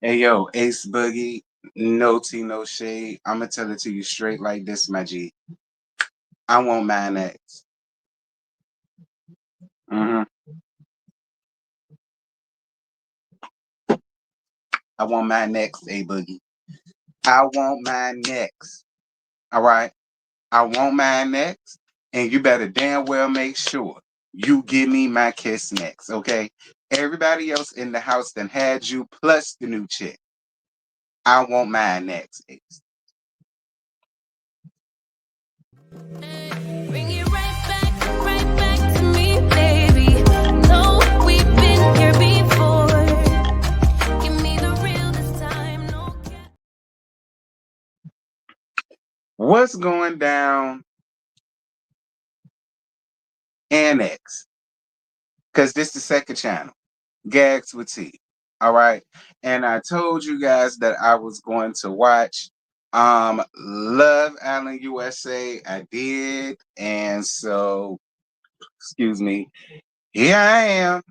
Hey yo, Ace Boogie, no tea, no shade. I'ma tell it to you straight like this, my G. I want mine next. hmm I want mine next, A Boogie. I want mine next. All right. I want mine next, and you better damn well make sure you give me my kiss next, okay? Everybody else in the house that had you plus the new chick. I want mine next, Ace. Bring it right back to me, baby. No, we've been here before. Give me the real this time, no cap. What's going down, Annex? Because this the second channel. Gags with T. All right. And I told you guys that I was going to watch Love Island USA. I did. And so, excuse me, here I am.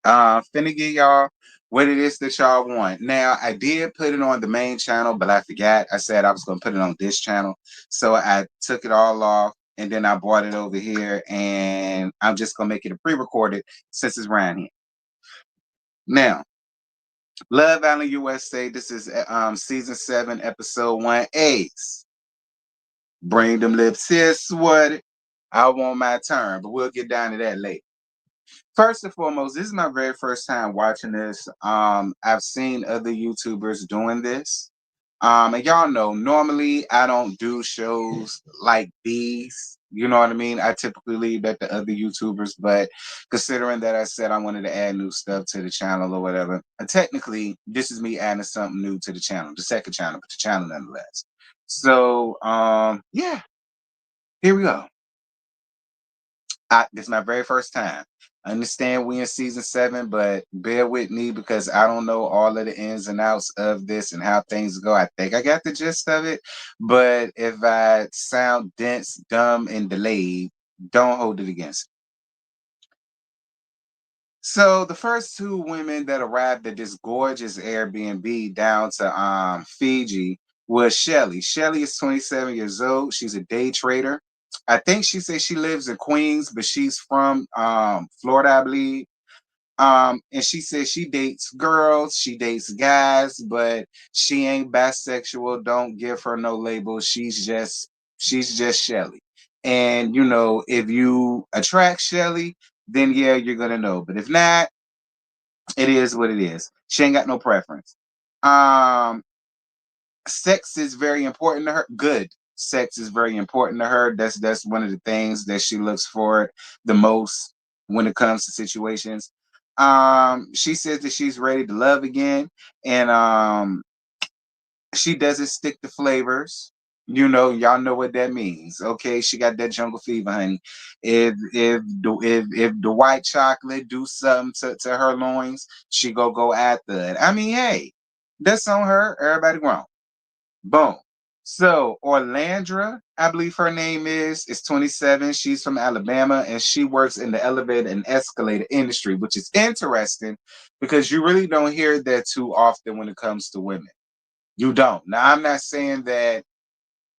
Finna get y'all what it is that y'all want. Now, I did put it on the main channel, but I forgot. I said I was gonna put it on this channel. So I took it all off and then I brought it over here and I'm just gonna make it a pre-recorded since it's around here. Now, Love Island USA. This is season 7, episode 1. Ace. Bring them lips here, sweaty. I want my turn, but we'll get down to that later. First and foremost, this is my very first time watching this. I've seen other YouTubers doing this. And y'all know, normally I don't do shows like these. You know what I mean? I typically leave that to other YouTubers, but considering that I said I wanted to add new stuff to the channel or whatever, and technically this is me adding something new to the channel, the second channel, but the channel nonetheless. So, yeah, here we go. This is my very first time. I understand we in season 7, but bear with me because I don't know all of the ins and outs of this and how things go. I think I got the gist of it, but if I sound dense, dumb, and delayed, don't hold it against me. So the first two women that arrived at this gorgeous Airbnb down to Fiji was Shelly. Shelly is 27 years old. She's a day trader. I think she says she lives in Queens, but she's from Florida, I believe. And she says she dates girls, she dates guys, but she ain't bisexual. Don't give her no label. She's just Shelly. And you know, if you attract Shelly, then yeah, you're gonna know. But if not, it is what it is. She ain't got no preference. Um, Sex is very important to her. Good sex is very important to her. That's one of the things that she looks for the most when it comes to situations. She says that she's ready to love again, and she doesn't stick to flavors. You know, y'all know what that means. Okay, she got that jungle fever, honey. If the white chocolate do something to her loins, she go after it. I mean, hey, that's on her. Everybody grown. Boom. So Orlandra, I believe her name is 27. She's from Alabama and she works in the elevator and escalator industry, which is interesting because you really don't hear that too often when it comes to women. You don't. Now, I'm not saying that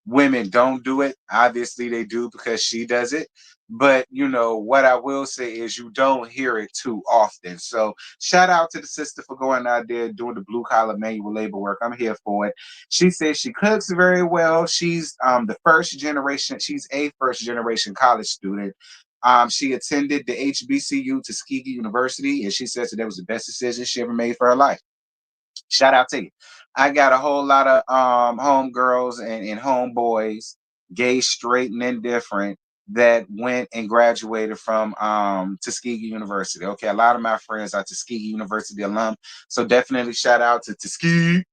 women don't do it. Obviously, they do because she does it. But, you know, what I will say is you don't hear it too often. So, shout out to the sister for going out there doing the blue collar manual labor work. I'm here for it. She says she cooks very well. She's the first generation, she's a first generation college student. She attended the HBCU Tuskegee University, and she says that that was the best decision she ever made for her life. Shout out to you. I got a whole lot of homegirls and homeboys, gay, straight, and indifferent, that went and graduated from Tuskegee University. Okay, a lot of my friends are Tuskegee University alum, so definitely shout out to Tuskegee.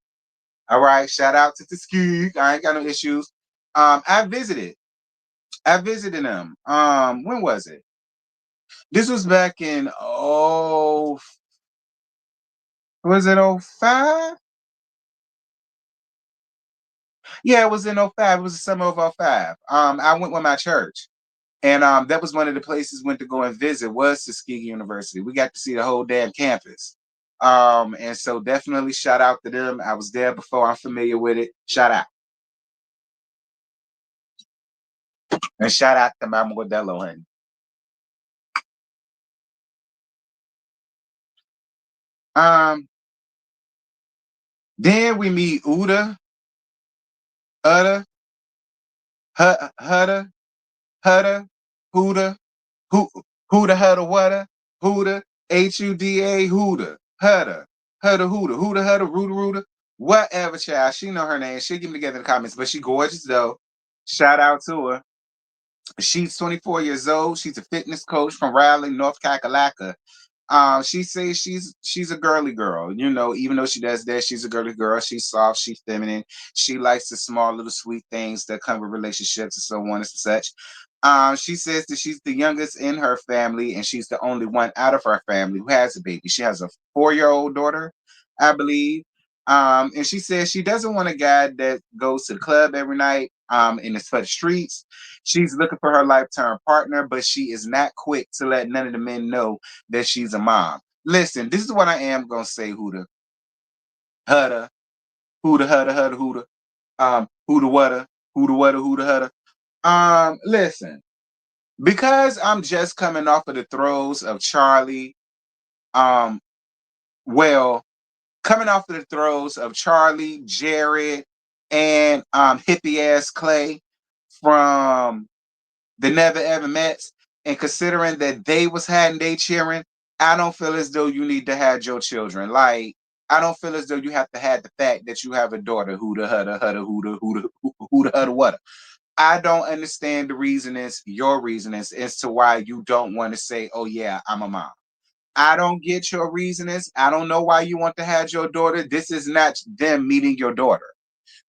All right, shout out to Tuskegee. I ain't got no issues. I visited. I visited them. When was it? This was back in was it 05? Yeah, it was in '05. It was the summer of '05. I went with my church. And that was one of the places we went to go and visit was Tuskegee University. We got to see the whole damn campus. And so definitely shout out to them. I was there before. I'm familiar with it. Shout out. And shout out to my Modelo, honey. Um, then we meet Uda, Udda, Hudda, Hudda, Huda, Who Huda Hudda Wudda, Huda, Huda, Huda, Hudda, Hudda Huda, Huda Hudda, Ruda Ruda, whatever child. She know her name. She'll give me together in the comments, but she gorgeous though. Shout out to her. She's 24 years old. She's a fitness coach from Raleigh, North Kakalaka. She says she's a girly girl, you know, even though she does that, she's a girly girl. She's soft, she's feminine. She likes the small little sweet things that come with relationships and so on and such. She says that she's the youngest in her family and she's the only one out of her family who has a baby. She has a 4-year-old daughter, I believe. And she says she doesn't want a guy that goes to the club every night and is for the streets. She's looking for her lifetime partner, but she is not quick to let none of the men know that she's a mom. Listen, this is what I am gonna say, Huda. Hudda, Huda, Hudda, Hudda, Huda. Huda Wudda, Huda Wudda, Huda Hudda. Listen, because I'm just coming off of the throes of Charlie, um, well, coming off of the throes of Charlie, Jared, and hippie ass Clay from the Never Ever Mets, and considering that they was having they cheering, I don't feel as though you need to have your children. Like, I don't feel as though you have to have the fact that you have a daughter who the hudda hudda who the hudda what. I don't understand the reasonings, your reasonings as to why you don't want to say, oh yeah, I'm a mom. I don't get your reasonings. I don't know why you want to have your daughter. This is not them meeting your daughter.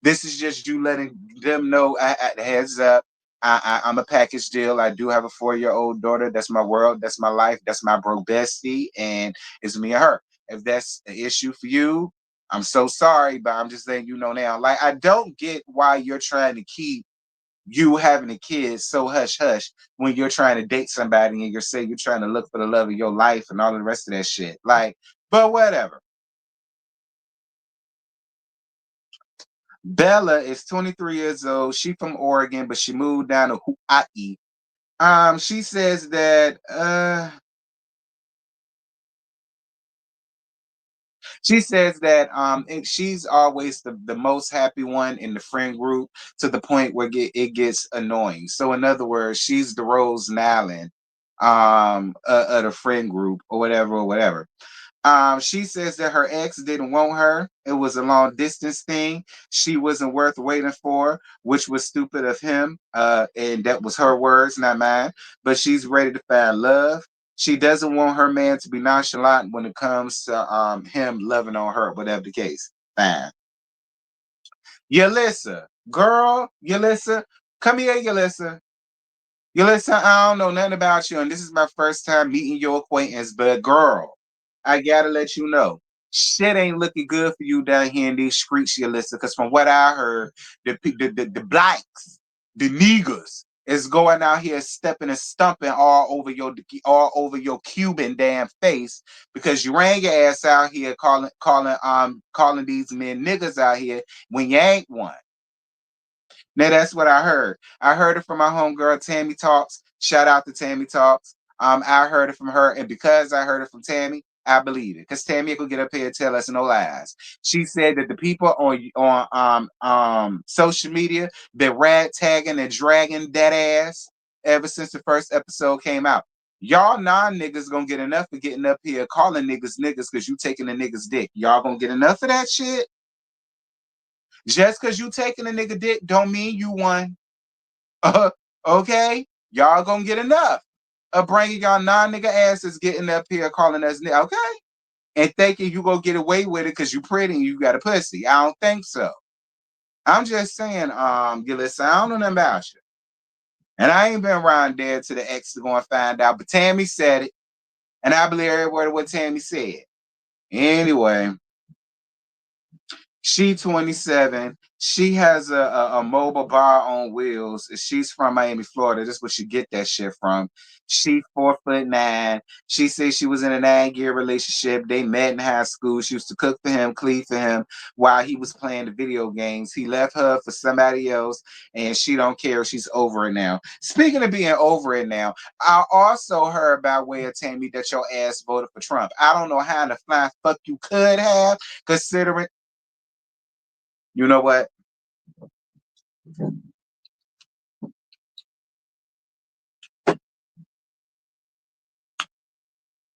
This is just you letting them know, heads up. I'm a package deal. I do have a 4-year-old daughter. That's my world. That's my life. That's my bro bestie. And it's me and her. If that's an issue for you, I'm so sorry, but I'm just letting you know now. Like, I don't get why you're trying to keep you having a kid so hush hush when you're trying to date somebody and you're saying you're trying to look for the love of your life and all the rest of that shit. Like, but whatever. Bella is 23 years old. She from Oregon, but she moved down to Hawaii. She says that she's always the most happy one in the friend group to the point where it gets annoying. So in other words, she's the Rose Nallin of the friend group or whatever or whatever. She says that her ex didn't want her. It was a long distance thing. She wasn't worth waiting for, which was stupid of him. And that was her words, not mine. But she's ready to find love. She doesn't want her man to be nonchalant when it comes to him loving on her, whatever the case. Fine. Yalissa, girl, Yalissa, come here, Yalissa. Yalissa, I don't know nothing about you, and this is my first time meeting your acquaintance, but girl, I gotta let you know, shit ain't looking good for you down here in these streets, Yalissa, because from what I heard, the blacks, the niggas, is going out here stepping and stumping all over your Cuban damn face because you ran your ass out here calling these men niggas out here when you ain't one. Now that's what I heard. I heard it from my homegirl Tammy Talks. Shout out to Tammy Talks. I heard it from her, and because I heard it from Tammy, I believe it. Because Tammy could get up here and tell us no lies. She said that the people on social media been rag tagging and dragging that ass ever since the first episode came out. Y'all non-niggas gonna get enough for getting up here calling niggas niggas because you taking a nigga's dick. Y'all gonna get enough of that shit? Just because you taking a nigga dick don't mean you won. Okay? Y'all gonna get enough of bringing y'all non-nigga asses getting up here calling us nigga, okay? And thinking you gonna get away with it because you pretty and you got a pussy. I don't think so. I'm just saying, Gillis, I don't know nothing about you. And I ain't been around there to the X to go and find out, but Tammy said it, and I believe every word of what Tammy said. Anyway, She 27. She has a mobile bar on wheels. She's from Miami, Florida. This is where she get that shit from. She 4'9". She says she was in a 9-year relationship. They met in high school. She used to cook for him, clean for him while he was playing the video games. He left her for somebody else, and she don't care. She's over it now. Speaking of being over it now, I also heard by way of Tammy that your ass voted for Trump. I don't know how in the flying fuck you could have, considering. You know what?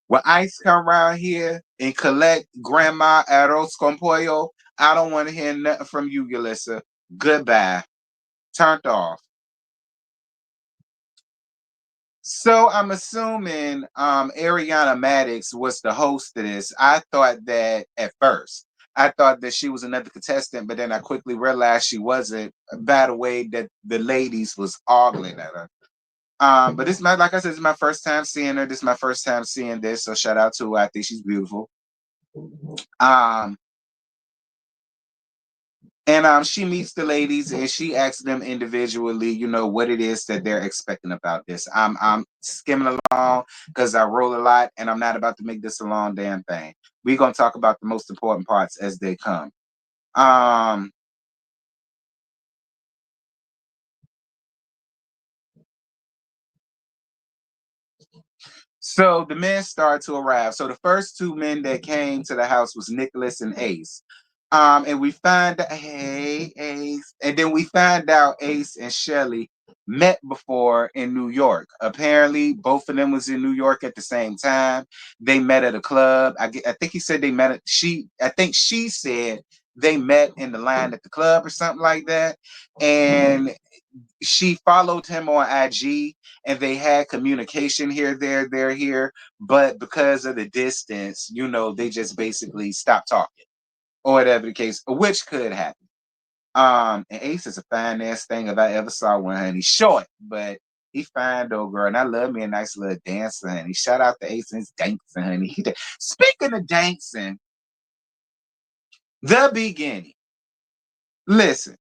When ICE come around here and collect Grandma Arroz con Pollo, I don't want to hear nothing from you, Yulissa. Goodbye. Turned off. So I'm assuming Ariana Maddox was the host of this. I thought that at first. I thought that she was another contestant, but then I quickly realized she wasn't by the way that the ladies was ogling at her. But this my like I said, this is my first time seeing her. This is my first time seeing this. So shout out to her. I think she's beautiful. Um, and she meets the ladies and she asks them individually, what it is that they're expecting about this. I'm skimming along because I roll a lot and I'm not about to make this a long damn thing. We're gonna talk about the most important parts as they come. Um, So the men start to arrive. So the first two men that came to the house was Nicholas and Ace. And we find out, hey, Ace. And then we find out Ace and Shelly met before in New York. Apparently, both of them was in New York at the same time. They met at a club. I think he said they met I think she said they met in the line at the club or something like that. And she followed him on IG and they had communication here, there, here. But because of the distance, they just basically stopped talking or whatever the case, which could happen. And Ace is a fine ass thing if I ever saw one, honey. Short, but he fine though, girl. And I love me a nice little dancer, honey. Shout out to Ace and his dancing, honey. Speaking of dancing, the beginning. Listen,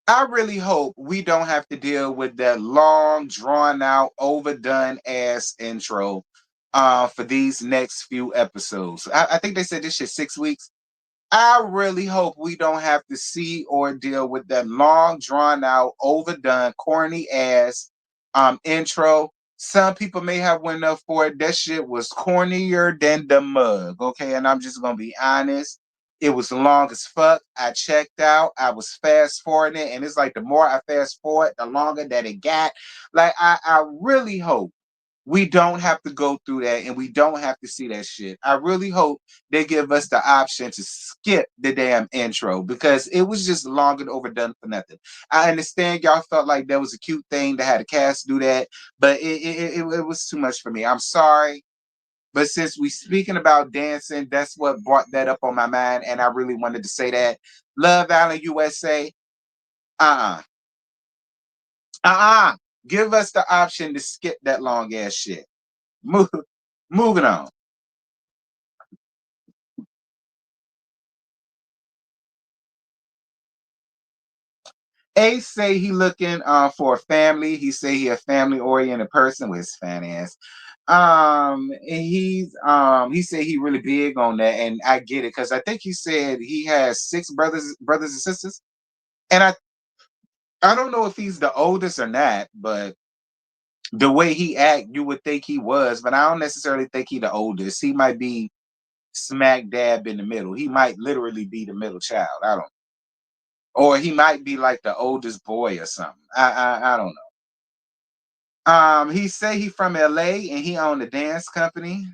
I really hope we don't have to deal with that long, drawn out, overdone ass intro for these next few episodes. I think they said this shit 6 weeks. I really hope we don't have to see or deal with that long, drawn out, overdone, corny ass intro. Some people may have went up for it. That shit was cornier than the mug. Okay, and I'm just gonna be honest. It was long as fuck. I checked out. I was fast forwarding it, and it's like the more I fast forward, the longer that it got. Like I really hope we don't have to go through that and we don't have to see that shit. I really hope they give us the option to skip the damn intro because it was just long and overdone for nothing. I understand y'all felt like that was a cute thing to have the cast do that, but it was too much for me. I'm sorry. But since we speaking about dancing, that's what brought that up on my mind, and I really wanted to say that. Love Island USA, uh-uh. Uh-uh. Give us the option to skip that long ass shit. Move, moving on. Ace say he looking for a family. He say he a family oriented person with his fat ass. And he said he really big on that, and I get it because I think he said he has six brothers and sisters, and I don't know if he's the oldest or not, but the way he act, you would think he was, but I don't necessarily think he the oldest. He might be smack dab in the middle. He might literally be the middle child. I don't, or he might be like the oldest boy or something. I don't know. He say he from LA and he owned a dance company.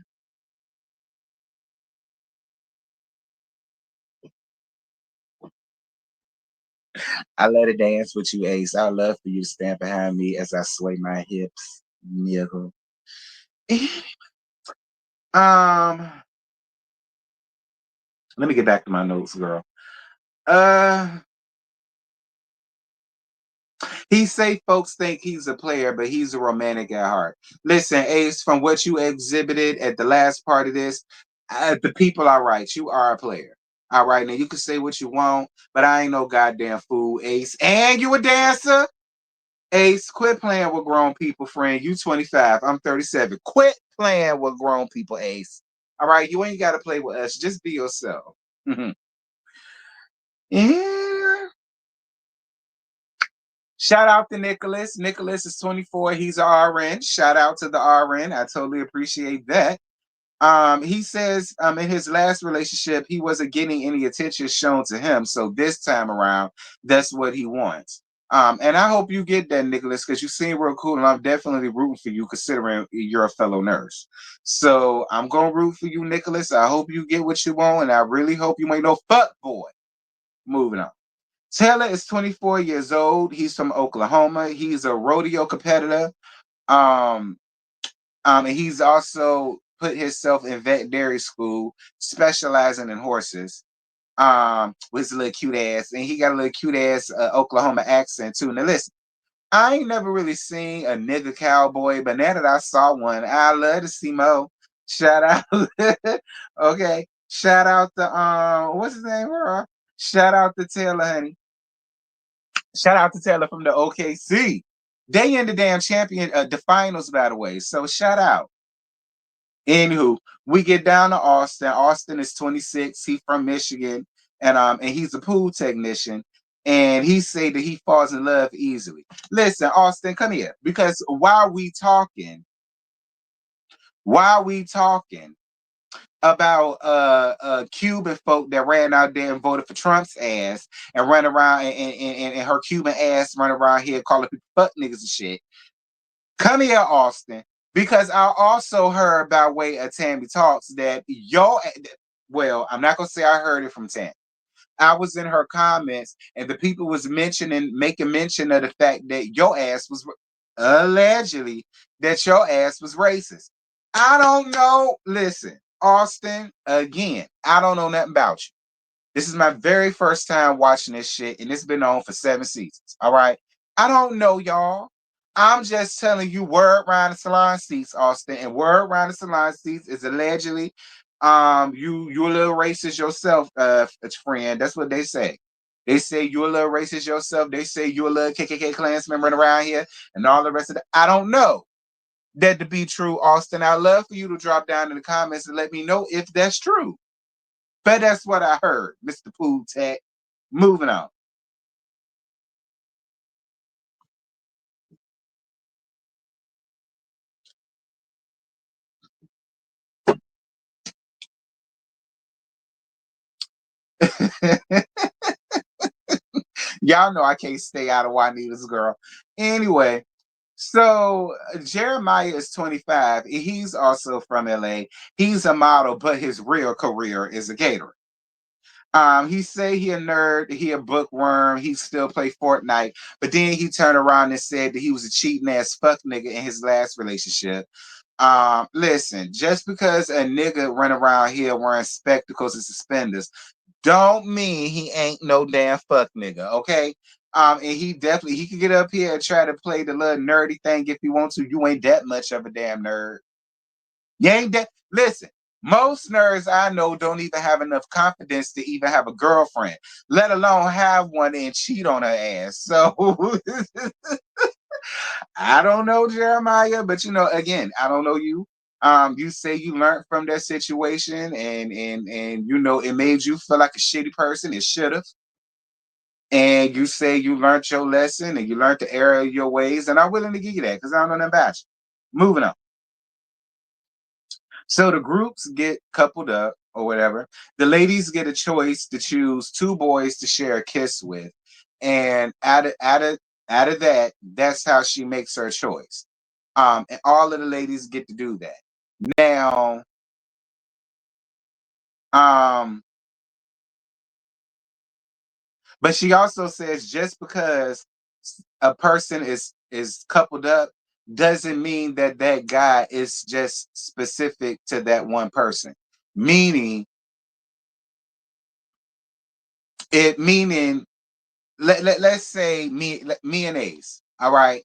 I love to dance with you, Ace. I love for you to stand behind me as I sway my hips, nigga. um, Let me get back to my notes, girl. Uh, he say folks think he's a player, but he's a romantic at heart. Listen, Ace, from what you exhibited at the last part of this, the people are right. You are a player. All right, now you can say what you want, but I ain't no goddamn fool, Ace. And you a dancer? Ace, quit playing with grown people, friend. You 25, I'm 37. Quit playing with grown people, Ace. All right, you ain't got to play with us. Just be yourself. Yeah. Shout out to Nicholas. Nicholas is 24. He's a RN. Shout out to the RN. I totally appreciate that. He says in his last relationship, he wasn't getting any attention shown to him. So this time around, that's what he wants. And I hope you get that, Nicholas, because you seem real cool, and I'm definitely rooting for you, considering you're a fellow nurse. So I'm gonna root for you, Nicholas. I hope you get what you want, and I really hope you ain't no fuck boy. Moving on. Taylor is 24 years old. He's from Oklahoma. He's a rodeo competitor. Um, and he's also put himself in veterinary school, specializing in horses. With his little cute ass, and he got a little cute ass Oklahoma accent too. Now listen, I ain't never really seen a nigga cowboy, but now that I saw one, I love to see Mo. Shout out, okay. Shout out to what's his name? Shout out to Taylor, honey. Shout out to Taylor from the OKC. They in the damn champion, the finals, by the way. So shout out. Anywho, we get down to Austin. Austin is 26. He from Michigan, and he's a pool technician. And he say that he falls in love easily. Listen, Austin, come here. Because while we talking about Cuban folk that ran out there and voted for Trump's ass and run around and her Cuban ass run around here calling people fuck niggas and shit. Come here, Austin, because I also heard by way of Tammy Talks that well, I'm not gonna say I heard it from Tammy. I was in her comments, and the people was making mention of the fact that your ass was allegedly that your ass was racist. I don't know. Listen, Austin, again, I don't know nothing about you. This is my very first time watching this shit, and it's been on for 7 seasons. All right. I don't know, y'all. I'm just telling you word around the salon seats, Austin, and word around the salon seats is allegedly you a little racist yourself, friend. That's what they say. They say you're a little racist yourself. They say you're a little KKK Klansman running around here and all the rest of that. I don't know that to be true, Austin. I'd love for you to drop down in the comments and let me know if that's true. But that's what I heard, Mr. Pool Tech. Moving on. Y'all know I can't stay out of Juanita's girl. Anyway, so Jeremiah is 25. He's also from LA. He's a model, but his real career is a caterer. He say he a nerd, he a bookworm, he still play Fortnite, but then he turned around and said that he was a cheating ass fuck nigga in his last relationship. Listen, just because a nigga run around here wearing spectacles and suspenders don't mean he ain't no damn fuck nigga, okay? And he could get up here and try to play the little nerdy thing if he wants to. You ain't that much of a damn nerd. You ain't that. Listen, most nerds I know don't even have enough confidence to even have a girlfriend, let alone have one and cheat on her ass. So I don't know, Jeremiah, but again, I don't know you. You say you learned from that situation, and it made you feel like a shitty person. It should have. And you say you learned your lesson and you learned the error of your ways, and I'm willing to give you that because I don't know nothing about you. Moving on. So the groups get coupled up or whatever. The ladies get a choice to choose two boys to share a kiss with, and out of that, that's how she makes her choice. And all of the ladies get to do that. Now, um, but she also says just because a person is coupled up doesn't mean that that guy is just specific to that one person. Meaning meaning let's say me and Ace. All right.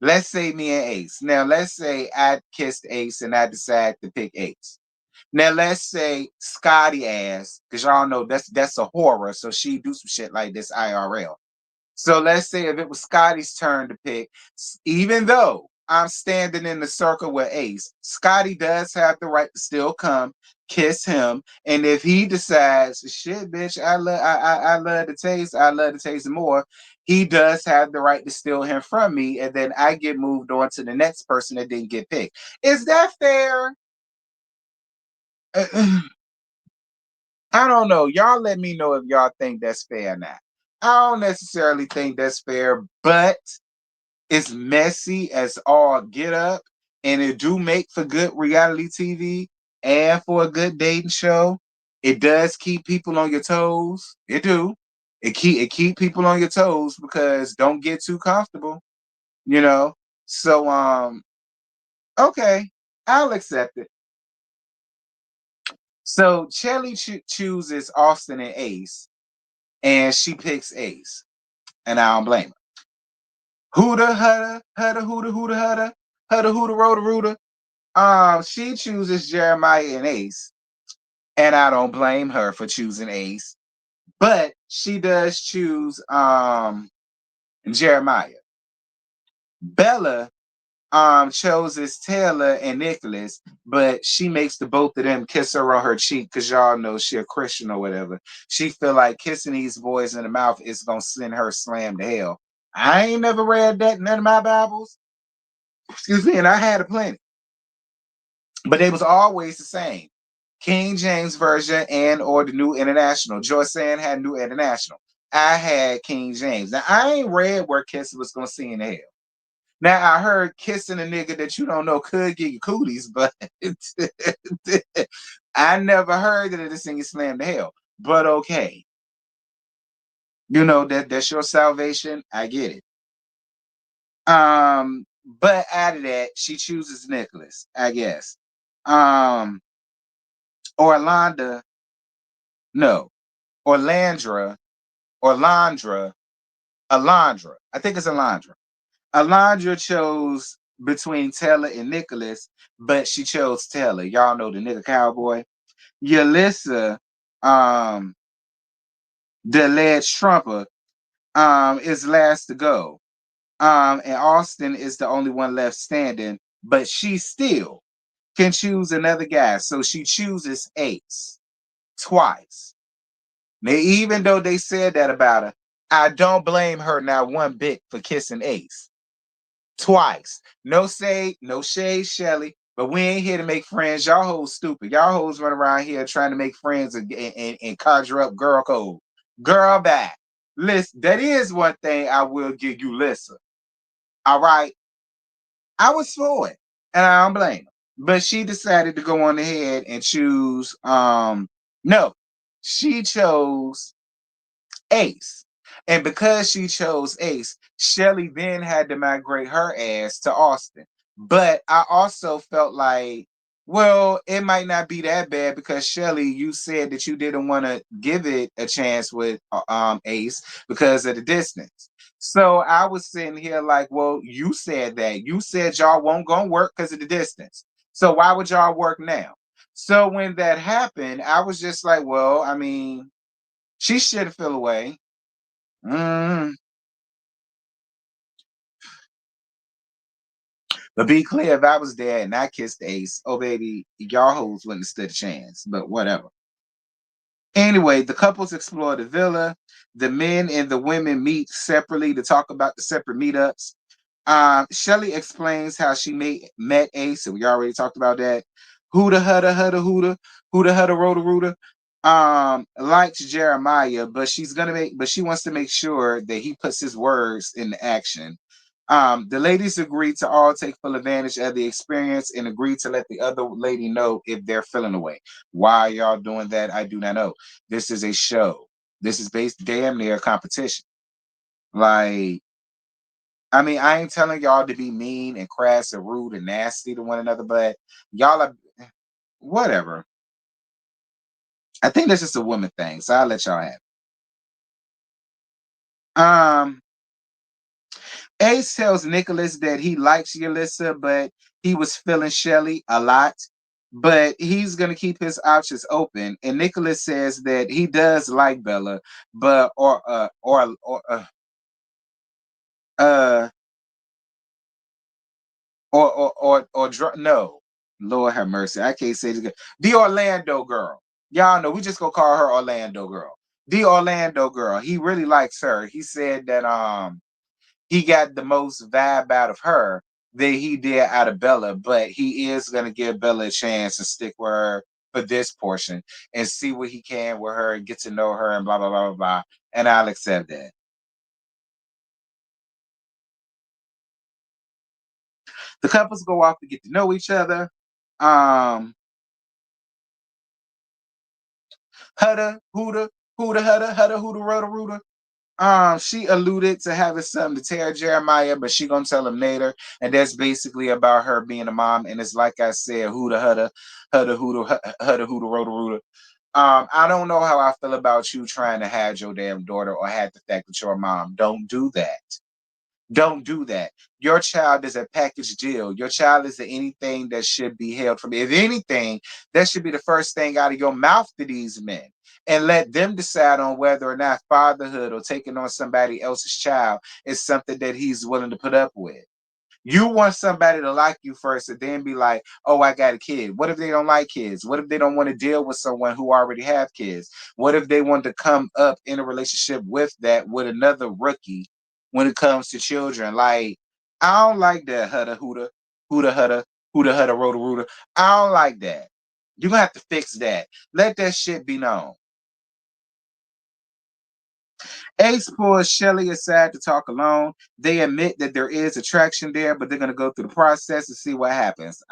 Let's say me and Ace. Now let's say I kissed Ace and I decide to pick Ace. Now let's say Scotty ass, because y'all know that's a horror, so she do some shit like this IRL. So let's say if it was Scotty's turn to pick, even though I'm standing in the circle with Ace, Scotty does have the right to still come kiss him, and if he decides, shit, bitch, I love the taste more. He does have the right to steal him from me, and then I get moved on to the next person that didn't get picked. Is that fair? I don't know. Y'all let me know if y'all think that's fair or not. I don't necessarily think that's fair, but it's messy as all get up, and it do make for good reality TV and for a good dating show. It does keep people on your toes. It do. It keep people on your toes because don't get too comfortable, you know. So okay, I'll accept it. So Chelly chooses Austin and Ace, and she picks Ace, and I don't blame her. Hooter Hutter, Hutter Hooter Hooter Hutter, Hutter Hooter Rotor Rooter. She chooses Jeremiah and Ace, and I don't blame her for choosing Ace, but she does choose Jeremiah. Bella chooses Taylor and Nicholas, but she makes the both of them kiss her on her cheek because y'all know she a Christian or whatever. She feel like kissing these boys in the mouth is gonna send her slam to hell. I ain't never read that in none of my Bibles. Excuse me, and I had a plenty. But they was always the same. King James Version and or the New International. Joyce Sand had New International. I had King James. Now I ain't read where kissing was gonna see in hell. Now I heard kissing a nigga that you don't know could get you cooties, but I never heard that it's in your slam to hell. But okay, you know that's your salvation. I get it. But out of that, she chooses Nicholas, I guess. Um, Orlando, no, Orlandra, Orlandra, Alondra. I think it's Alondra. Alondra chose between Taylor and Nicholas, but she chose Taylor. Y'all know the nigga cowboy. Yalissa, um, the alleged trumper, is last to go. And Austin is the only one left standing, but she still can choose another guy. So she chooses Ace twice. Now, even though they said that about her, I don't blame her not one bit for kissing Ace twice. No shade, no shade, Shelly. But we ain't here to make friends. Y'all hoes stupid. Y'all hoes run around here trying to make friends and conjure up girl code. Girl back. Listen, that is one thing I will give you, listen. All right. I was for it. And I don't blame her. But she decided to go on ahead and choose no. She chose Ace. And because she chose Ace, Shelly then had to migrate her ass to Austin. But I also felt like, well, it might not be that bad because Shelly, you said that you didn't want to give it a chance with Ace because of the distance. So I was sitting here like, well, you said that. You said y'all won't gonna work because of the distance. So why would y'all work now? So when that happened, I was just like, well, I mean, she should feel away. Mm. But be clear, if I was there and I kissed Ace, oh baby, y'all hoes wouldn't have stood a chance. But whatever. Anyway, the couples explore the villa. The men and the women meet separately to talk about the separate meetups. Shelly explains how she met Ace, and we already talked about that. Hooda hudda hudda hooda, hooda hudda roda rooda. Likes Jeremiah, but she wants to make sure that he puts his words into action. The ladies agree to all take full advantage of the experience and agree to let the other lady know if they're feeling away. Why y'all doing that? I do not know. This is a show. This is based damn near a competition. Like, I mean, I ain't telling y'all to be mean and crass and rude and nasty to one another, but y'all are whatever. I think that's just a woman thing, so I'll let y'all have it. Ace tells Nicholas that he likes Yalissa, but he was feeling Shelly a lot. but he's gonna keep his options open. And Nicholas says that he does like Bella, but uh no, Lord have mercy, I can't say this again. The Orlando girl, y'all know we just gonna call her Orlando girl. The Orlando girl, he really likes her. He said that he got the most vibe out of her than he did out of Bella, but he is gonna give Bella a chance and stick with her for this portion and see what he can with her and get to know her and blah blah blah blah blah. And I'll accept that. The couples go off to get to know each other. Um, Hudda, Huda, Huda, Hudda, Hudda, Huda, Rudda, Ruda. She alluded to having something to tell Jeremiah, but she gonna tell him later, and that's basically about her being a mom. And it's like I said, Huda, Hudda, Hudda, Huda, Hudda, Huda, Rudda, Ruda. I don't know how I feel about you trying to hide your damn daughter or hide the fact that you're a mom. Don't do that. Don't do that. Your child is a package deal. Your child is anything that should be held from. If anything, that should be the first thing out of your mouth to these men. And let them decide on whether or not fatherhood or taking on somebody else's child is something that he's willing to put up with. You want somebody to like you first and then be like, oh, I got a kid. What if they don't like kids? What if they don't want to deal with someone who already have kids? What if they want to come up in a relationship with that with another rookie when it comes to children? Like, I don't like that hudda hooda, hooda hudda, hooda hudda roda rooda. I don't like that. You're gonna have to fix that. Let that shit be known. Ace pulls Shelly aside to talk alone. They admit that there is attraction there, but they're going to go through the process and see what happens.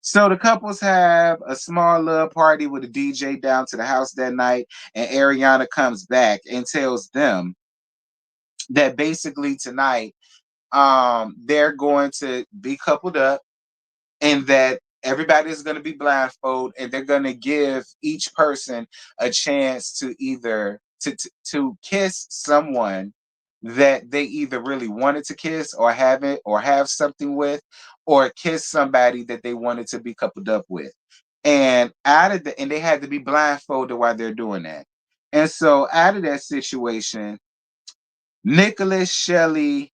So the couples have a small little party with a DJ down to the house that night, and Ariana comes back and tells them that basically tonight they're going to be coupled up and that everybody is going to be blindfolded and they're going to give each person a chance to either to kiss someone that they either really wanted to kiss or haven't or have something with, or kiss somebody that they wanted to be coupled up with. And out of the and they had to be blindfolded while they're doing that. And so out of that situation, Nicholas, Shelley,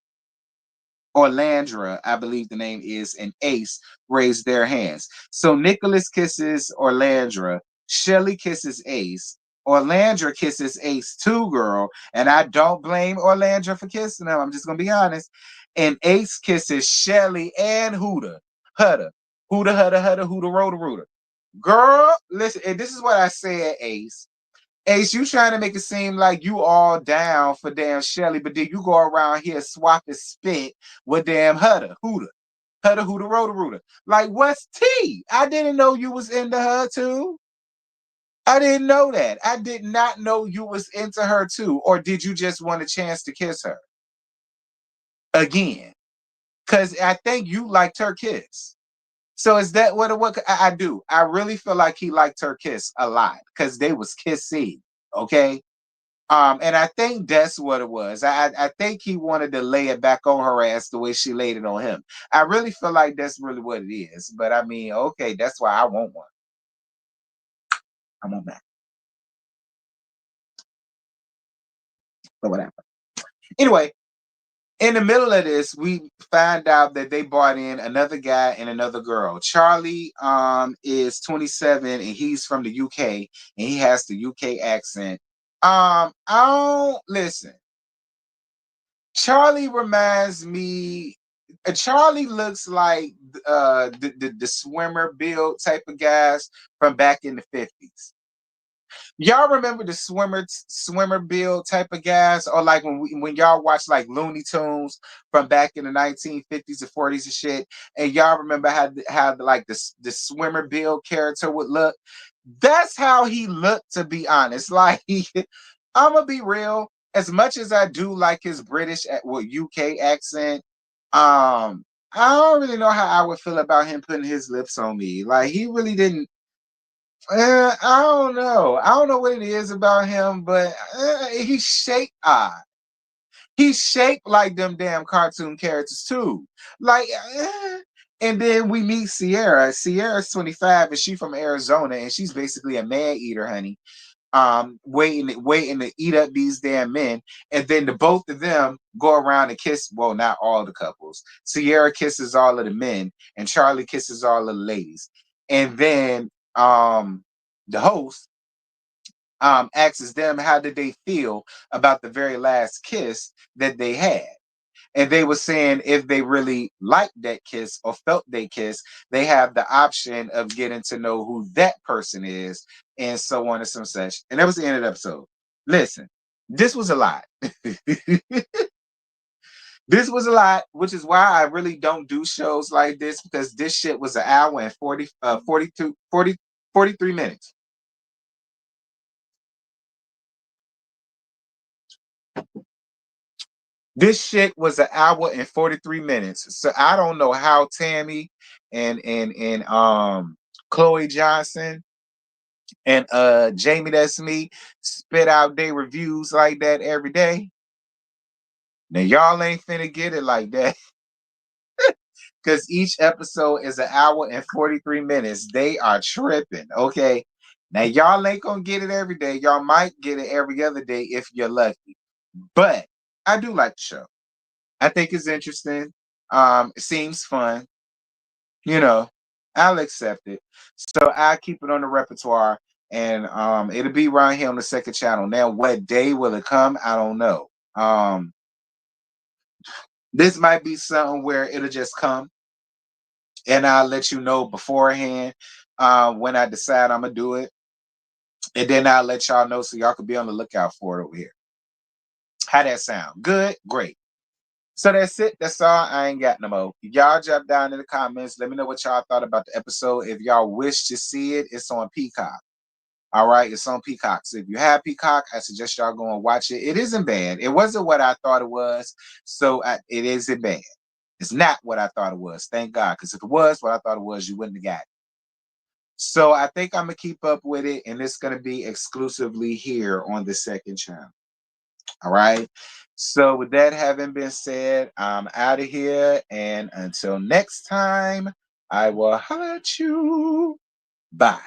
Orlandra, I believe the name is, and Ace raise their hands. So Nicholas kisses Orlandra, Shelly kisses Ace, Orlandra kisses Ace too, girl. And I don't blame Orlandra for kissing him. I'm just gonna be honest. And Ace kisses Shelly and Huda. Hudda. Huda, Hudda, Hudda, Huda, Roda, Ruda. Girl, listen, and this is what I said, Ace. Ace, you trying to make it seem like you all down for damn Shelly, but then you go around here swapping spit with damn Hudda, Huda, Roda, Ruda. Like, what's T? I didn't know you was into her too. I didn't know that. I did not know you was into her too. Or did you just want a chance to kiss her again? Because I think you liked her kiss. So is that what I do? I really feel like he liked her kiss a lot because they was kissing. Okay. And I think that's what it was. I think he wanted to lay it back on her ass the way she laid it on him. I really feel like that's really what it is. But I mean, okay, that's why I want one. I want that. But whatever. Anyway, in the middle of this, we find out that they brought in another guy and another girl. Charlie is 27 and he's from the UK and he has the UK accent. I don't listen. Charlie reminds me. Charlie looks like the swimmer build type of guys from back in the 50s. Y'all remember the swimmer build type of guys, or like when y'all watch like Looney Tunes from back in the 1950s and 40s and shit, and y'all remember how like the swimmer build character would look. That's how he looked, to be honest. Like I'm gonna be real. As much as I do like his British UK accent, I don't really know how I would feel about him putting his lips on me. Like he really didn't. I don't know. I don't know what it is about him, but he's shaped odd. He's shaped like them damn cartoon characters too. Like, And then we meet Sierra. Sierra's 25 and she's from Arizona, and she's basically a man eater, honey. Waiting to eat up these damn men. And then the both of them go around and kiss. Well, not all the couples. Sierra kisses all of the men, and Charlie kisses all of the ladies. And then the host asks them how did they feel about the very last kiss that they had. And they were saying if they really liked that kiss or felt they kiss, they have the option of getting to know who that person is, and so on and some such. And that was the end of the episode. Listen, this was a lot. This was a lot, which is why I really don't do shows like this, because this shit was an hour and 43 minutes. This shit was an hour and 43 minutes. So I don't know how Tammy and Chloe Johnson and Jamie, that's me, spit out their reviews like that every day. Now y'all ain't finna get it like that. Because each episode is an hour and 43 minutes. They are tripping. Okay. Now y'all ain't gonna get it every day. Y'all might get it every other day if you're lucky. But I do like the show. I think it's interesting. It seems fun. You know, I'll accept it. So I keep it on the repertoire, and it'll be right here on the second channel. Now, what day will it come? I don't know. This might be something where it'll just come, and I'll let you know beforehand when I decide I'm gonna do it, and then I'll let y'all know so y'all can be on the lookout for it over here. How that sound? Good, great. So that's it. That's all. I ain't got no more. Y'all jump down in the comments. Let me know what y'all thought about the episode. If y'all wish to see it, it's on Peacock. All right, it's on Peacock. So if you have Peacock, I suggest y'all go and watch it. It isn't bad. It wasn't what I thought it was. So it isn't bad. It's not what I thought it was. Thank God. Because if it was what I thought it was, you wouldn't have got it. So I think I'm going to keep up with it. And it's going to be exclusively here on the second channel. All right. So with that having been said, I'm out of here. And until next time, I will holler at you. Bye.